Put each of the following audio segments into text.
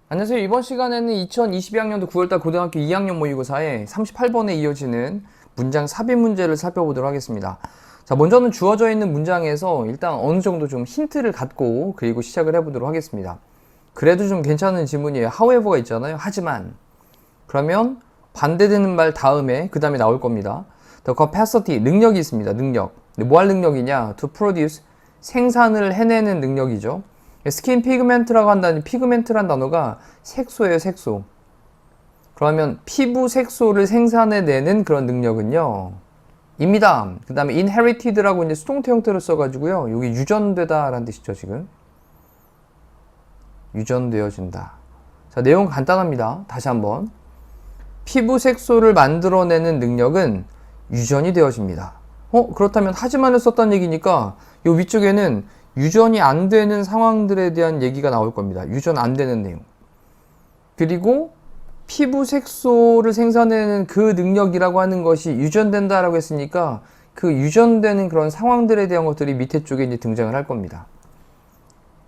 안녕하세요. 이번 시간에는 2022학년도 9월달 고등학교 2학년 모의고사에 38번에 이어지는 문장 삽입 문제를 살펴보도록 하겠습니다. 자, 먼저는 주어져 있는 문장에서 일단 어느 정도 좀 힌트를 갖고 그리고 시작을 해보도록 하겠습니다. 그래도 좀 괜찮은 질문이에요. however가 있잖아요. 하지만. 그러면 반대되는 말 다음에 그 다음에 나올 겁니다. The capacity, 능력이 있습니다. 능력. 뭐 할 능력이냐? To produce, 생산을 해내는 능력이죠. 스킨 피그멘트라고 한다는 피그멘트란 단어가 색소예요, 색소. 그러면 피부 색소를 생산해내는 그런 능력은요, 입니다. 그 다음에 inherited라고 이제 수동태 형태로 써가지고요, 여기 유전되다 라는 뜻이죠, 지금. 유전되어진다. 자, 내용 간단합니다. 다시 한번. 피부 색소를 만들어내는 능력은 유전이 되어집니다. 그렇다면 하지만을 썼다는 얘기니까 요 위쪽에는 유전이 안 되는 상황들에 대한 얘기가 나올 겁니다. 유전 안 되는 내용. 그리고 피부 색소를 생산해내는 그 능력이라고 하는 것이 유전된다라고 했으니까 그 유전되는 그런 상황들에 대한 것들이 밑에 쪽에 이제 등장을 할 겁니다.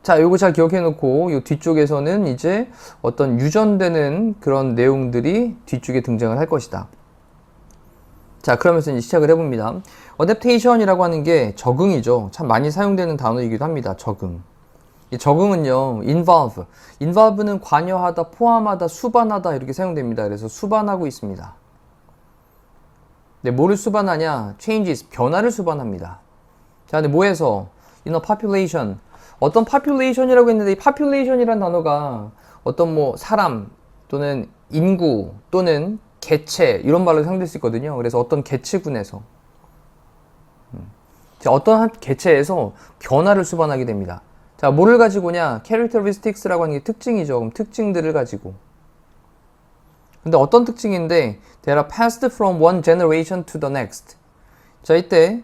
자, 요거 잘 기억해 놓고 요 뒤쪽에서는 이제 어떤 유전되는 그런 내용들이 뒤쪽에 등장을 할 것이다. 자, 그러면서 이제 시작을 해봅니다. 어댑테이션이라고 하는 게 적응이죠. 참 많이 사용되는 단어이기도 합니다. 적응. 이 적응은요, involve는 관여하다, 포함하다, 수반하다 이렇게 사용됩니다. 그래서 수반하고 있습니다. 네, 뭐를 수반하냐? changes, 변화를 수반합니다. 자, 근데 뭐해서? in a population. 어떤 population이라고 했는데 이 population이라는 단어가 어떤 뭐 사람 또는 인구 또는 개체 이런 말로 사용될 수 있거든요. 그래서 어떤 개체군에서 어떤 한 개체에서 변화를 수반하게 됩니다. 자, 뭐를 가지고냐? characteristics라고 하는 게 특징이죠. 그럼 특징들을 가지고. 근데 어떤 특징인데 they are passed from one generation to the next. 자, 이때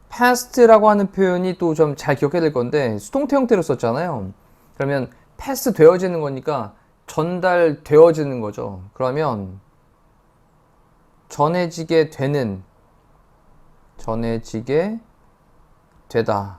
past라고 하는 표현이 또 좀 잘 기억해야 될 건데 수동태 형태로 썼잖아요. 그러면 pass 되어지는 거니까 전달되어지는 거죠. 그러면 전해지게 되다.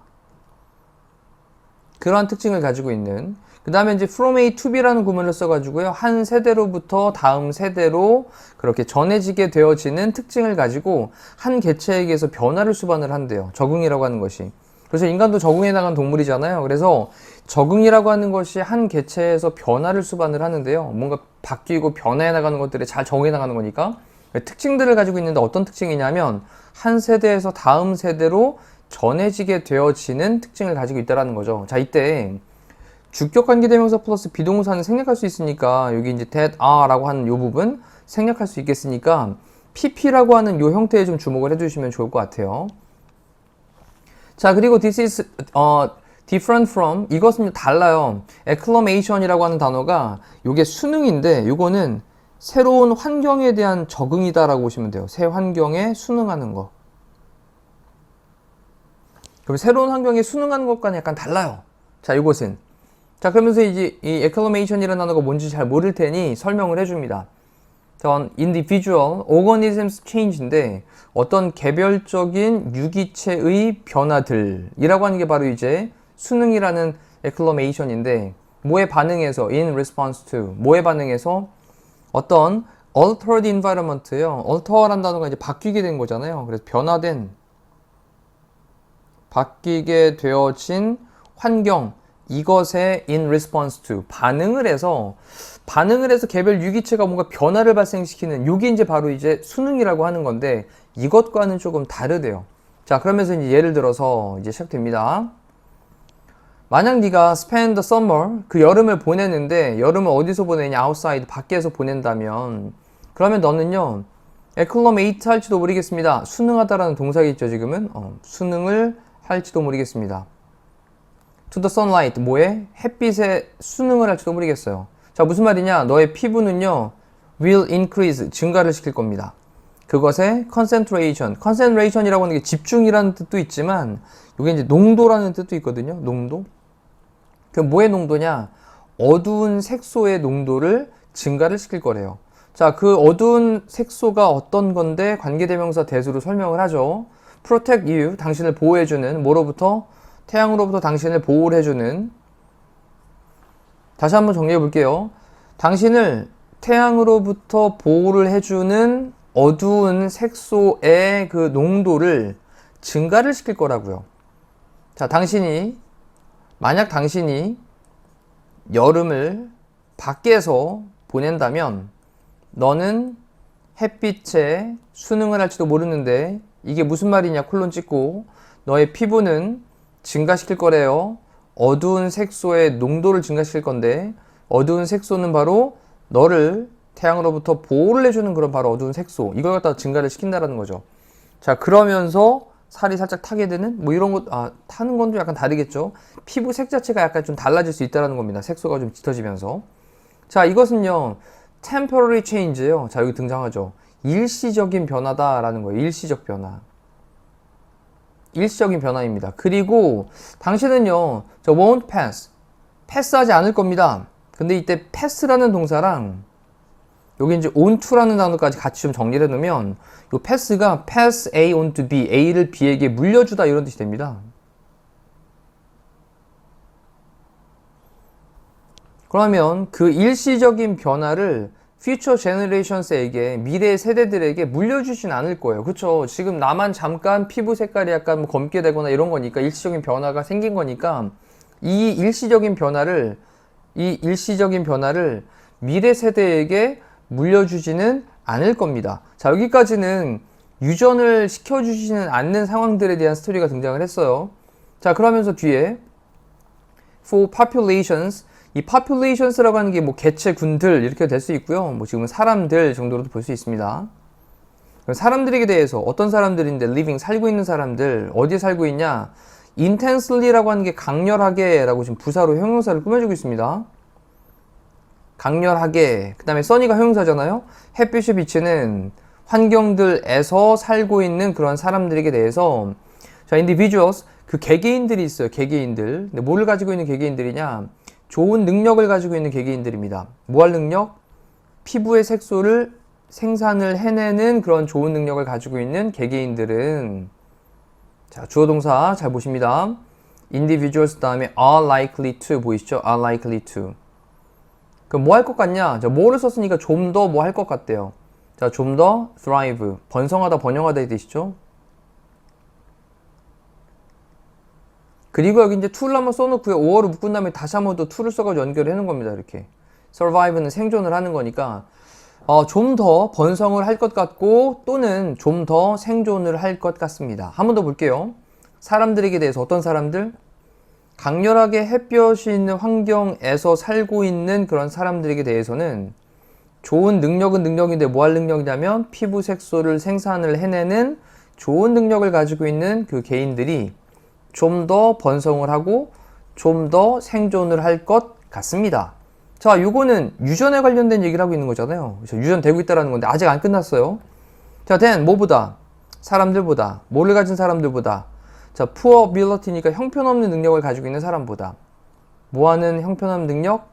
그러한 특징을 가지고 있는. 그 다음에 이제 from A to B라는 구문을 써가지고요. 한 세대로부터 다음 세대로 그렇게 전해지게 되어지는 특징을 가지고 한 개체에게서 변화를 수반을 한대요. 적응이라고 하는 것이. 그래서 인간도 적응해 나간 동물이잖아요. 그래서 적응이라고 하는 것이 한 개체에서 변화를 수반을 하는데요. 뭔가 바뀌고 변화해 나가는 것들에 잘 적응해 나가는 거니까. 특징들을 가지고 있는데 어떤 특징이냐면 한 세대에서 다음 세대로 전해지게 되어지는 특징을 가지고 있다는 거죠. 자, 이때 주격 관계대명사 플러스 비동사는 생략할 수 있으니까 여기 이제 that are라고 하는 요 부분 생략할 수 있겠으니까 pp라고 하는 요 형태에 좀 주목을 해주시면 좋을 것 같아요. 자, 그리고 this is different from, 이것은 달라요. acclimation이라고 하는 단어가 요게 수능인데 요거는 새로운 환경에 대한 적응이다라고 보시면 돼요. 새 환경에 순응하는 거. 그럼 새로운 환경에 순응하는 것과는 약간 달라요. 자, 이것은. 자, 그러면서 이제 이 acclimation이라는 단어가 뭔지 잘 모를 테니 설명을 해줍니다. individual organisms change인데 어떤 개별적인 유기체의 변화들이라고 하는 게 바로 이제 순응이라는 acclimation인데 뭐에 반응해서 in response to, 뭐에 반응해서 어떤 altered environment예요. alter라는 단어가 이제 바뀌게 된 거잖아요. 그래서 변화된, 바뀌게 되어진 환경, 이것에 in response to, 반응을 해서 개별 유기체가 뭔가 변화를 발생시키는, 요게 이제 바로 이제 수능이라고 하는 건데 이것과는 조금 다르대요. 자, 그러면서 이제 예를 들어서 이제 시작됩니다. 만약 네가 spend the summer, 그 여름을 보내는데 여름을 어디서 보내냐? outside, 밖에서 보낸다면 그러면 너는요 acclimate 할지도 모르겠습니다. 순응하다라는 동사가 있죠. 지금은 순응을 할지도 모르겠습니다. to the sunlight, 뭐에? 햇빛에 순응을 할지도 모르겠어요. 자, 무슨 말이냐? 너의 피부는요 will increase, 증가를 시킬 겁니다. 그것의 concentration이라고 하는 게 집중이라는 뜻도 있지만 이게 이제 농도라는 뜻도 있거든요. 농도. 그 뭐의 농도냐? 어두운 색소의 농도를 증가를 시킬 거래요. 자, 그 어두운 색소가 어떤 건데 관계대명사 that으로 설명을 하죠. protect you, 당신을 보호해주는, 뭐로부터? 태양으로부터 당신을 보호를 해주는. 다시 한번 정리해 볼게요. 당신을 태양으로부터 보호를 해주는 어두운 색소의 그 농도를 증가를 시킬 거라고요. 자, 만약 당신이 여름을 밖에서 보낸다면 너는 햇빛에 수능을 할지도 모르는데 이게 무슨 말이냐 콜론 찍고 너의 피부는 증가시킬 거래요. 어두운 색소의 농도를 증가시킬 건데 어두운 색소는 바로 너를 태양으로부터 보호를 해주는 그런 바로 어두운 색소 이걸 갖다가 증가를 시킨다라는 거죠. 자, 그러면서 살이 살짝 타게 되는 뭐 이런 것 타는 건 좀 약간 다르겠죠. 피부 색 자체가 약간 좀 달라질 수 있다는 겁니다. 색소가 좀 짙어지면서. 자, 이것은요 temporary change예요. 자, 여기 등장하죠. 일시적인 변화다라는 거예요. 일시적 변화. 일시적인 변화입니다. 그리고 당신은요 저 won't pass 패스하지 않을 겁니다. 근데 이때 pass라는 동사랑 여기 이제 on to라는 단어까지 같이 좀 정리를 해놓으면 이 pass가 pass A on to B, A를 B에게 물려주다 이런 뜻이 됩니다. 그러면 그 일시적인 변화를 future generations에게 미래 세대들에게 물려주진 않을 거예요. 그쵸? 지금 나만 잠깐 피부 색깔이 약간 뭐 검게 되거나 이런 거니까 일시적인 변화가 생긴 거니까 이 일시적인 변화를 미래 세대에게 물려주지는 않을 겁니다. 자, 여기까지는 유전을 시켜주지는 않는 상황들에 대한 스토리가 등장을 했어요. 자, 그러면서 뒤에 for populations 이 populations라고 하는 게 뭐 개체, 군들 이렇게 될 수 있고요. 뭐 지금은 사람들 정도로도 볼 수 있습니다. 사람들에게 대해서 어떤 사람들인데 living 살고 있는 사람들 어디에 살고 있냐? intensely라고 하는 게 강렬하게라고 지금 부사로 형용사를 꾸며주고 있습니다. 강렬하게. 그 다음에 sunny가 형용사잖아요. 햇빛이 비치는 환경들에서 살고 있는 그런 사람들에게 대해서 자, individuals 그 개개인들이 있어요. 개개인들. 근데 뭘 가지고 있는 개개인들이냐? 좋은 능력을 가지고 있는 개개인들입니다. 뭐 할 능력? 피부의 색소를 생산을 해내는 그런 좋은 능력을 가지고 있는 개개인들은 자, 주어 동사 잘 보십니다. individuals 다음에 are likely to 보이시죠? are likely to. 그럼 뭐 할 것 같냐? 자, 뭐를 썼으니까 좀 더 뭐 할 것 같대요. 자, 좀 더 thrive. 번성하다, 번영하다 이 뜻이죠. 그리고 여기 이제 to를 한번 써놓고요. 5어를 묶은 다음에 다시 한번 또 to를 써가지고 연결을 해놓은 겁니다. 이렇게. survive는 생존을 하는 거니까 좀 더 번성을 할 것 같고 또는 좀 더 생존을 할 것 같습니다. 한 번 더 볼게요. 사람들에게 대해서 어떤 사람들? 강렬하게 햇볕이 있는 환경에서 살고 있는 그런 사람들에게 대해서는 좋은 능력은 능력인데 뭐 할 능력이냐면 피부 색소를 생산을 해내는 좋은 능력을 가지고 있는 그 개인들이 좀 더 번성을 하고 좀 더 생존을 할 것 같습니다. 자, 요거는 유전에 관련된 얘기를 하고 있는 거잖아요. 그래서 유전되고 있다는 건데 아직 안 끝났어요. 자, then 뭐보다? 사람들보다. 뭐를 가진 사람들보다. 자, poor ability니까 형편없는 능력을 가지고 있는 사람보다. 뭐하는 형편없는 능력?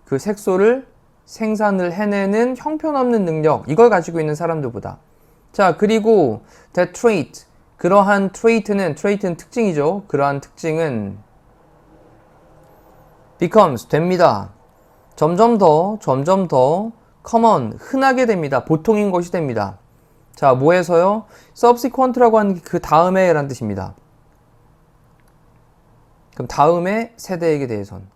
그 색소를 생산을 해내는 형편없는 능력. 이걸 가지고 있는 사람들보다. 자, 그리고 that trait. 그러한 trait는 특징이죠. 그러한 특징은 becomes 됩니다. 점점 더 common 흔하게 됩니다. 보통인 것이 됩니다. 자, 뭐에서요? subsequent라고 하는 게 그 다음에 라는 뜻입니다. 그럼 다음에 세대에게 대해선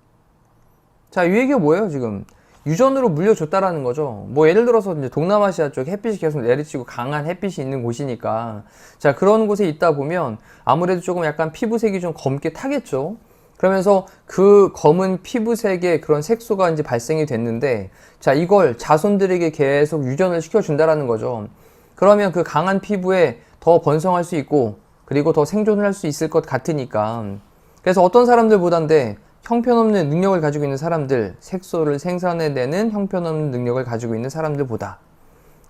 자, 이 얘기가 뭐예요? 지금 유전으로 물려줬다라는 거죠. 뭐 예를 들어서 이제 동남아시아 쪽 햇빛이 계속 내리치고 강한 햇빛이 있는 곳이니까 자, 그런 곳에 있다 보면 아무래도 조금 약간 피부색이 좀 검게 타겠죠. 그러면서 그 검은 피부색의 그런 색소가 이제 발생이 됐는데 자, 이걸 자손들에게 계속 유전을 시켜준다라는 거죠. 그러면 그 강한 피부에 더 번성할 수 있고 그리고 더 생존을 할 수 있을 것 같으니까 그래서 어떤 사람들보다인데 형편없는 능력을 가지고 있는 사람들, 색소를 생산해내는 형편없는 능력을 가지고 있는 사람들보다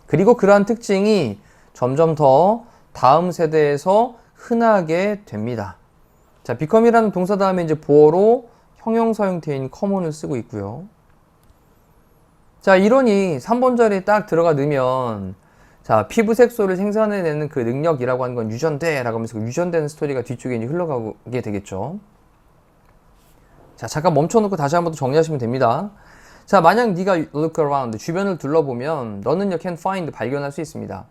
그리고 그러한 특징이 점점 더 다음 세대에서 흔하게 됩니다. 자, become이라는 동사 다음에 이제 보어로 형용사 형태인 common을 쓰고 있고요. 자, 이론이 3번 자리에 딱 들어가 넣으면 자, 피부 색소를 생산해내는 그 능력이라고 하는 건 유전돼 라고 하면서 그 유전되는 스토리가 뒤쪽에 이제 흘러가게 되겠죠. 자, 잠깐 멈춰놓고 다시 한번 더 정리하시면 됩니다. 자, 만약 네가 look around, 주변을 둘러보면 너는요 can find, 발견할 수 있습니다.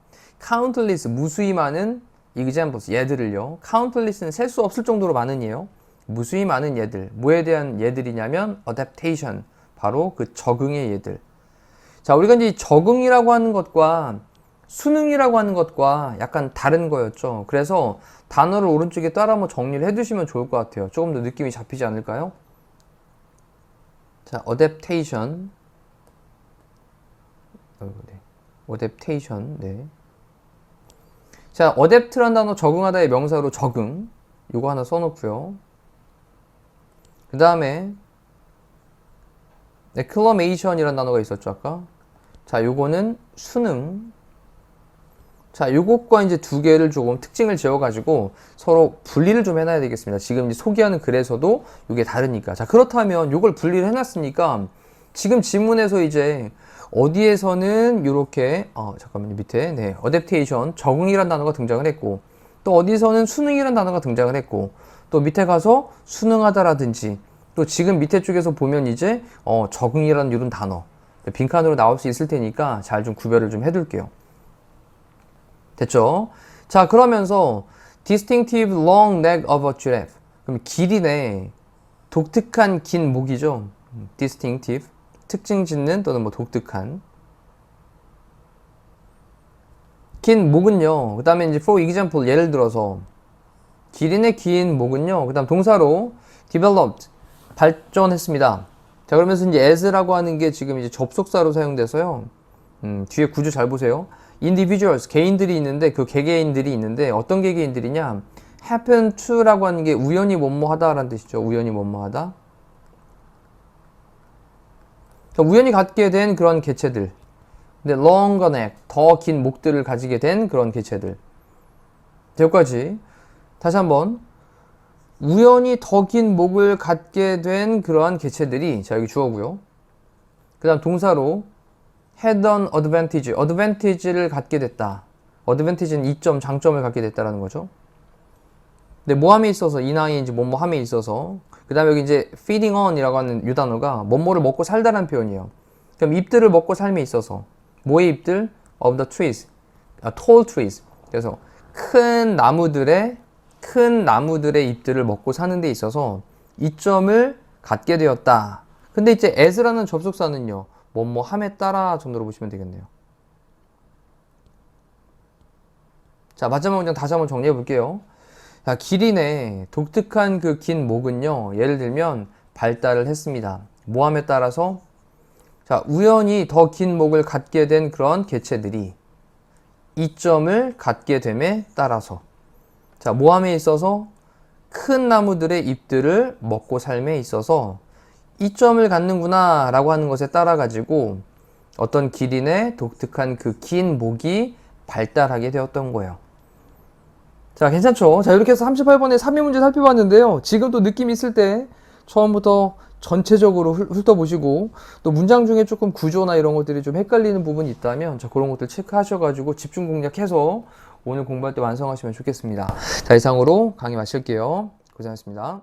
countless, 무수히 많은 examples, 얘들을요. countless는 셀 수 없을 정도로 많은 이에요. 무수히 많은 얘들. 뭐에 대한 얘들이냐면 adaptation, 바로 그 적응의 얘들. 자, 우리가 이제 적응이라고 하는 것과 수능이라고 하는 것과 약간 다른 거였죠. 그래서 단어를 오른쪽에 따라 한번 정리를 해두시면 좋을 것 같아요. 조금 더 느낌이 잡히지 않을까요? 자, adaptation. 네. adaptation. 네. 자, adapt라는 단어 적응하다의 명사로 적응. 요거 하나 써놓고요. 그 다음에 acclimation이라는 단어가 있었죠, 아까. 자, 요거는 수능. 자, 요것과 이제 두 개를 조금 특징을 지어가지고 서로 분리를 좀 해놔야 되겠습니다. 지금 이제 소개하는 글에서도 요게 다르니까. 자, 그렇다면 요걸 분리를 해놨으니까 지금 지문에서 이제 어디에서는 요렇게, 잠깐만요, 밑에, 네, adaptation, 적응이란 단어가 등장을 했고, 또 어디서는 수능이란 단어가 등장을 했고, 또 밑에 가서 수능하다라든지, 또 지금 밑에 쪽에서 보면 이제, 적응이라는 이런 단어, 빈칸으로 나올 수 있을 테니까 잘 좀 구별을 좀 해둘게요. 됐죠? 자, 그러면서 distinctive long neck of a giraffe. 그럼 길이네. 독특한 긴 목이죠. distinctive. 특징 짓는 또는 뭐 독특한. 긴 목은요. 그 다음에 이제 for example, 예를 들어서 길이네 긴 목은요. 그 다음 동사로 developed, 발전했습니다. 자, 그러면서 이제 as라고 하는 게 지금 이제 접속사로 사용돼서요. 뒤에 구조 잘 보세요. individuals, 개인들이 있는데 그 개개인들이 있는데 어떤 개개인들이냐? happen to라고 하는 게 우연히 뭐뭐하다라는 뜻이죠. 우연히 뭐뭐하다. 우연히 갖게 된 그런 개체들. 근데 longer neck, 더 긴 목들을 가지게 된 그런 개체들. 여기까지. 다시 한번. 우연히 더 긴 목을 갖게 된 그러한 개체들이, 자, 여기 주어고요. 그 다음 동사로 had an advantage, advantage를 갖게 됐다. advantage는 이점, 장점을 갖게 됐다라는 거죠. 근데 뭐함에 있어서, 이 나이인지 뭐뭐함에 있어서, 그 다음에 여기 이제 feeding on 이라고 하는 이 단어가 뭐뭐를 먹고 살다라는 표현이에요. 그럼 잎들을 먹고 삶에 있어서, 뭐의 잎들? of the trees, tall trees. 그래서 큰 나무들의 잎들을 먹고 사는 데 있어서 이점을 갖게 되었다. 근데 이제 as라는 접속사는요, 뭐뭐함에 따라 정도로 보시면 되겠네요. 자, 마지막 문장 다시 한번 정리해 볼게요. 자, 길이네. 독특한 그 긴 목은요, 예를 들면 발달을 했습니다. 뭐함에 따라서? 자, 우연히 더 긴 목을 갖게 된 그런 개체들이 이점을 갖게 됨에 따라서, 자, 뭐함에 있어서 큰 나무들의 잎들을 먹고 삶에 있어서 이점을 갖는구나 라고 하는 것에 따라 가지고 어떤 기린의 독특한 그 긴 목이 발달하게 되었던 거예요. 자, 괜찮죠? 자, 이렇게 해서 38번의 3위 문제 살펴봤는데요. 지금도 느낌 있을 때 처음부터 전체적으로 훑어보시고, 또 문장 중에 조금 구조나 이런 것들이 좀 헷갈리는 부분이 있다면 자, 그런 것들 체크하셔가지고 집중 공략해서 오늘 공부할 때 완성하시면 좋겠습니다. 자, 이상으로 강의 마칠게요. 고생하셨습니다.